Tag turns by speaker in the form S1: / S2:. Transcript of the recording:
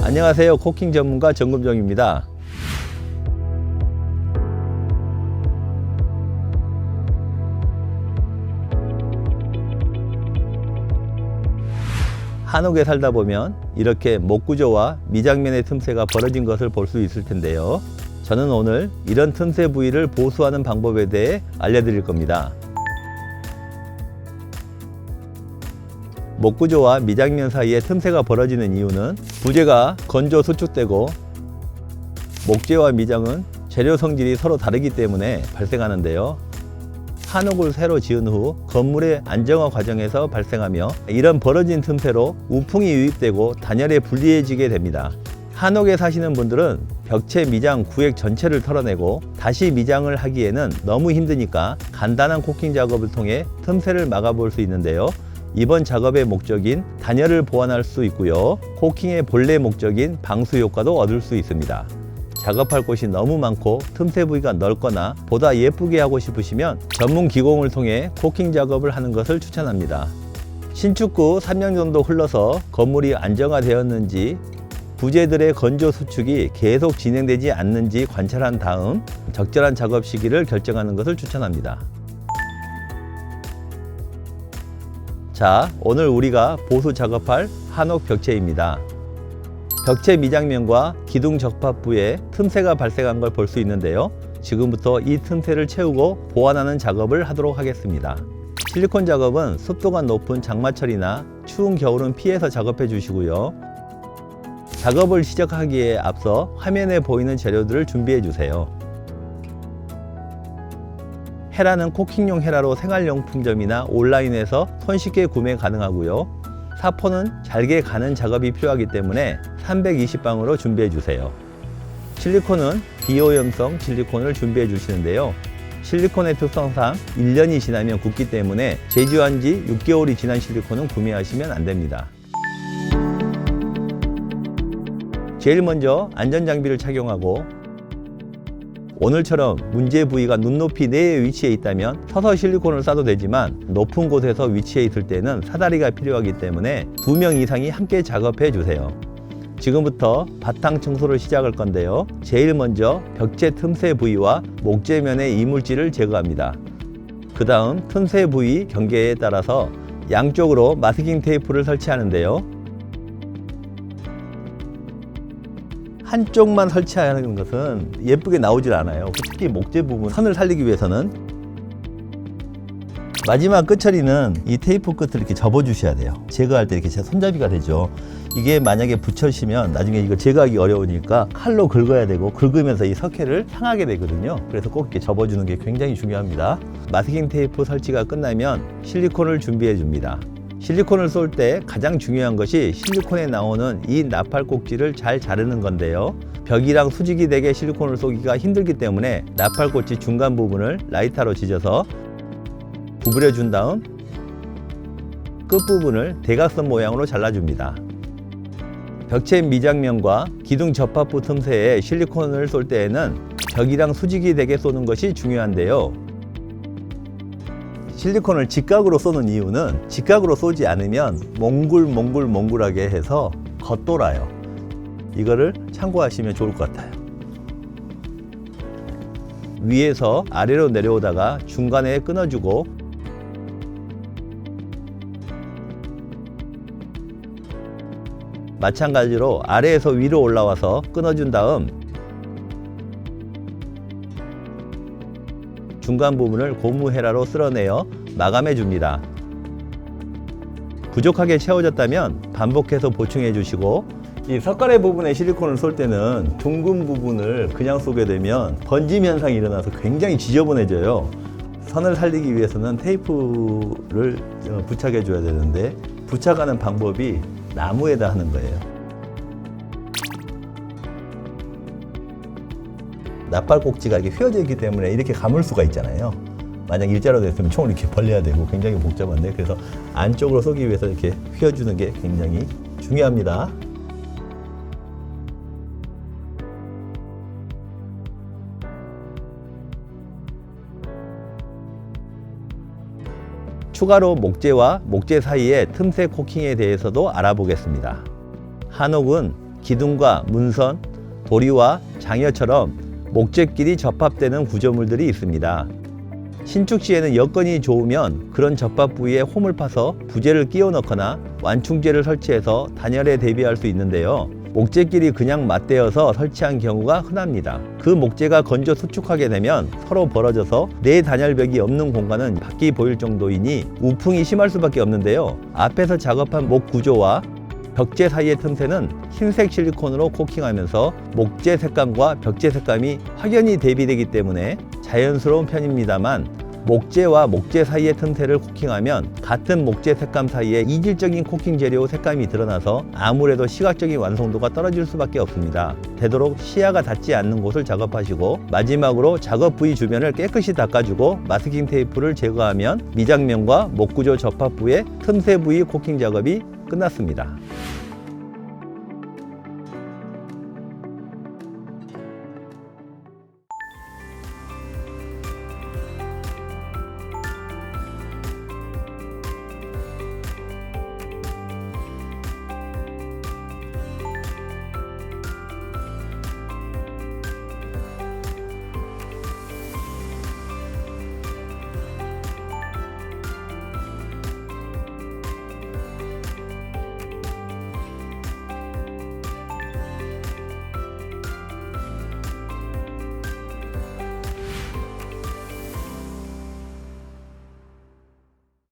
S1: 안녕하세요. 코킹 전문가 정금정입니다. 한옥에 살다 보면 이렇게 목구조와 미장면의 틈새가 벌어진 것을 볼 수 있을 텐데요. 저는 오늘 이런 틈새 부위를 보수하는 방법에 대해 알려드릴 겁니다. 목구조와 미장면 사이에 틈새가 벌어지는 이유는 부재가 건조 수축되고 목재와 미장은 재료 성질이 서로 다르기 때문에 발생하는데요. 한옥을 새로 지은 후 건물의 안정화 과정에서 발생하며 이런 벌어진 틈새로 우풍이 유입되고 단열에 불리해지게 됩니다. 한옥에 사시는 분들은 벽체 미장 구획 전체를 털어내고 다시 미장을 하기에는 너무 힘드니까 간단한 코킹 작업을 통해 틈새를 막아볼 수 있는데요. 이번 작업의 목적인 단열을 보완할 수 있고요. 코킹의 본래 목적인 방수 효과도 얻을 수 있습니다. 작업할 곳이 너무 많고 틈새 부위가 넓거나 보다 예쁘게 하고 싶으시면 전문 기공을 통해 코킹 작업을 하는 것을 추천합니다. 신축 후 3년 정도 흘러서 건물이 안정화되었는지 부재들의 건조 수축이 계속 진행되지 않는지 관찰한 다음 적절한 작업 시기를 결정하는 것을 추천합니다. 자, 오늘 우리가 보수 작업할 한옥 벽체입니다. 벽체 미장면과 기둥 적합부에 틈새가 발생한 걸 볼 수 있는데요. 지금부터 이 틈새를 채우고 보완하는 작업을 하도록 하겠습니다. 실리콘 작업은 습도가 높은 장마철이나 추운 겨울은 피해서 작업해 주시고요. 작업을 시작하기에 앞서 화면에 보이는 재료들을 준비해 주세요. 헤라는 코킹용 헤라로 생활용품점이나 온라인에서 손쉽게 구매 가능하고요. 사포는 잘게 가는 작업이 필요하기 때문에 320방으로 준비해 주세요. 실리콘은 비오염성 실리콘을 준비해 주시는데요. 실리콘의 특성상 1년이 지나면 굳기 때문에 제조한 지 6개월이 지난 실리콘은 구매하시면 안 됩니다. 제일 먼저 안전장비를 착용하고 오늘처럼 문제 부위가 눈높이 내에 위치해 있다면 서서 실리콘을 싸도 되지만 높은 곳에서 위치해 있을 때는 사다리가 필요하기 때문에 2명 이상이 함께 작업해 주세요. 지금부터 바탕 청소를 시작할 건데요. 제일 먼저 벽체 틈새 부위와 목재면의 이물질을 제거합니다. 그 다음 틈새 부위 경계에 따라서 양쪽으로 마스킹 테이프를 설치하는데요. 한쪽만 설치하는 것은 예쁘게 나오질 않아요. 특히 목재 부분 선을 살리기 위해서는 마지막 끝처리는 이 테이프 끝을 이렇게 접어 주셔야 돼요. 제거할 때 이렇게 손잡이가 되죠. 이게 만약에 붙여지면 나중에 이거 제거하기 어려우니까 칼로 긁어야 되고 긁으면서 이 석회를 상하게 되거든요. 그래서 꼭 이렇게 접어주는 게 굉장히 중요합니다. 마스킹 테이프 설치가 끝나면 실리콘을 준비해 줍니다. 실리콘을 쏠 때 가장 중요한 것이 실리콘에 나오는 이 나팔 꼭지를 잘 자르는 건데요. 벽이랑 수직이 되게 실리콘을 쏘기가 힘들기 때문에 나팔 꼭지 중간 부분을 라이터로 지져서 구부려 준 다음 끝부분을 대각선 모양으로 잘라줍니다. 벽체 미장면과 기둥 접합부 틈새에 실리콘을 쏠 때에는 벽이랑 수직이 되게 쏘는 것이 중요한데요. 실리콘을 직각으로 쏘는 이유는 직각으로 쏘지 않으면 몽글몽글하게 해서 겉돌아요. 이거를 참고하시면 좋을 것 같아요. 위에서 아래로 내려오다가 중간에 끊어주고 마찬가지로 아래에서 위로 올라와서 끊어준 다음 중간 부분을 고무 헤라로 쓸어내어 마감해 줍니다. 부족하게 채워졌다면 반복해서 보충해 주시고 이 석가래 부분에 실리콘을 쏠 때는 둥근 부분을 그냥 쏘게 되면 번짐 현상이 일어나서 굉장히 지저분해져요. 선을 살리기 위해서는 테이프를 부착해 줘야 되는데 부착하는 방법이 나무에다 하는 거예요. 나팔 꼭지가 이렇게 휘어져 있기 때문에 이렇게 감을 수가 있잖아요. 만약 일자로 됐으면 총을 이렇게 벌려야 되고 굉장히 복잡한데 그래서 안쪽으로 쏘기 위해서 이렇게 휘어주는 게 굉장히 중요합니다. 추가로 목재와 목재 사이의 틈새 코킹에 대해서도 알아보겠습니다. 한옥은 기둥과 문선, 도리와 장여처럼 목재끼리 접합되는 구조물들이 있습니다. 신축 시에는 여건이 좋으면 그런 접합 부위에 홈을 파서 부재를 끼워 넣거나 완충제를 설치해서 단열에 대비할 수 있는데요. 목재끼리 그냥 맞대어서 설치한 경우가 흔합니다. 그 목재가 건조 수축하게 되면 서로 벌어져서 내 단열벽이 없는 공간은 밖이 보일 정도이니 우풍이 심할 수밖에 없는데요. 앞에서 작업한 목 구조와 벽재 사이의 틈새는 흰색 실리콘으로 코킹하면서 목재 색감과 벽재 색감이 확연히 대비되기 때문에 자연스러운 편입니다만, 목재와 목재 사이의 틈새를 코킹하면 같은 목재 색감 사이에 이질적인 코킹 재료 색감이 드러나서 아무래도 시각적인 완성도가 떨어질 수밖에 없습니다. 되도록 시야가 닿지 않는 곳을 작업하시고 마지막으로 작업 부위 주변을 깨끗이 닦아주고 마스킹 테이프를 제거하면 미장면과 목 구조 접합 부의 틈새 부위 코킹 작업이 끝났습니다.